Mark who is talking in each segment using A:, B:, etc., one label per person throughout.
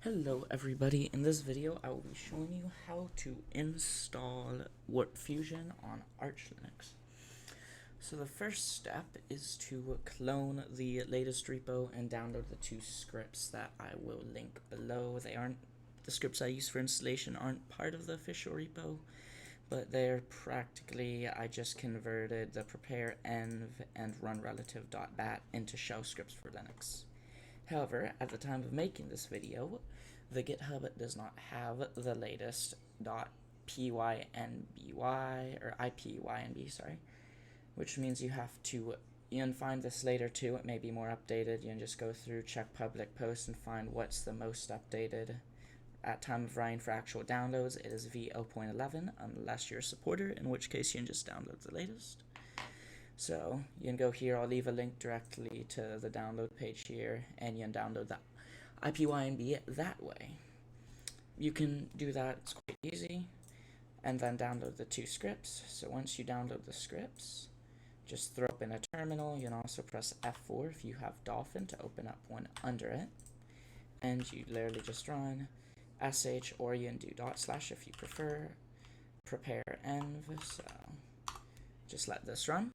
A: Hello everybody, in this video I will be showing you how to install WarpFusion on Arch Linux. So the first step is to clone the latest repo and download the two scripts that I will link below. The scripts I use for installation aren't part of the official repo, but they're practically, I just converted the prepare env and run relative.bat into shell scripts for Linux. However, at the time of making this video, the GitHub does not have the latest .pynb, or ipynb, sorry, which means you can find this later too. It may be more updated. You can just go through, check public posts, and find what's the most updated. At time of writing for actual downloads, it is v0.11, unless you're a supporter, in which case you can just download the latest. So you can go here, I'll leave a link directly to the download page here, and you can download the ipynb that way. You can do that, it's quite easy, and then download the two scripts. So once you download the scripts, just throw up in a terminal. You can also press F4 if you have Dolphin to open up one under it, and you literally just run sh, or you can do / if you prefer, prepare env. So just let this run.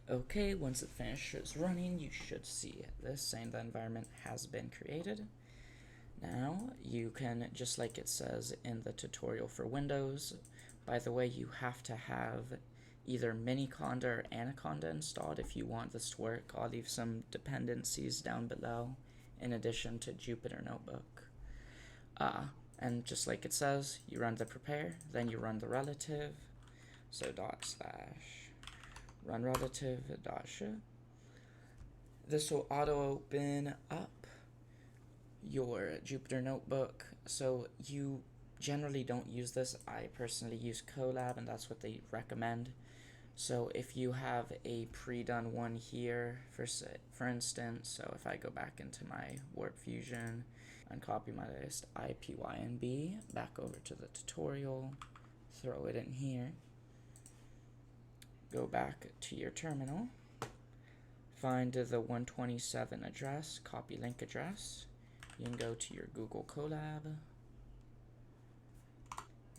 A: Okay, once it finishes running, you should see this saying the environment has been created. Now, you can, just like it says in the tutorial for Windows, by the way, you have to have either Miniconda or Anaconda installed if you want this to work. I'll leave some dependencies down below, in addition to Jupyter Notebook. And just like it says, you run the prepare, then you run the relative, so / run relative sh. This will auto open up your Jupyter Notebook. So you generally don't use this. I personally use Colab, and that's what they recommend. So if you have a pre-done one here, for instance, so if I go back into my WarpFusion and copy my latest ipynb back over to the tutorial, throw it in here, go back to your terminal, find the 127 address, copy link address. You can go to your Google Colab.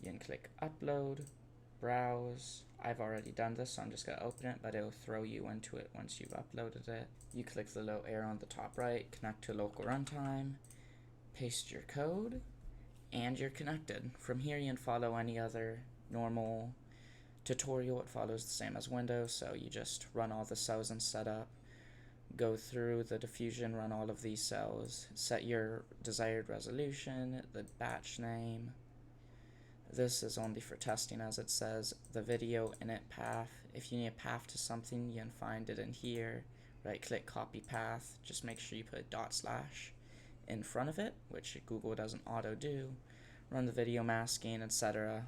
A: You can click upload, browse. I've already done this, so I'm just going to open it, but it'll throw you into it once you've uploaded it. You click the little arrow on the top right, connect to local runtime, paste your code, and you're connected. From here, you can follow any other normal tutorial. It follows the same as Windows, so you just run all the cells and setup, go through the diffusion, run all of these cells, set your desired resolution, the batch name. This is only for testing, as it says, the video init path. If you need a path to something, you can find it in here. Right click, copy path, just make sure you put / in front of it, which Google doesn't auto do. Run the video masking, etc.,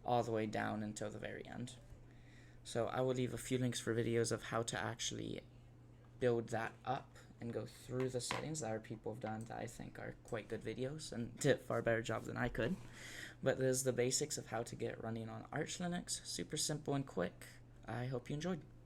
A: all the way down until the very end. So I will leave a few links for videos of how to actually build that up and go through the settings that other people have done that I think are quite good videos and did a far better job than I could. But this is the basics of how to get it running on Arch Linux. Super simple and quick. I hope you enjoyed.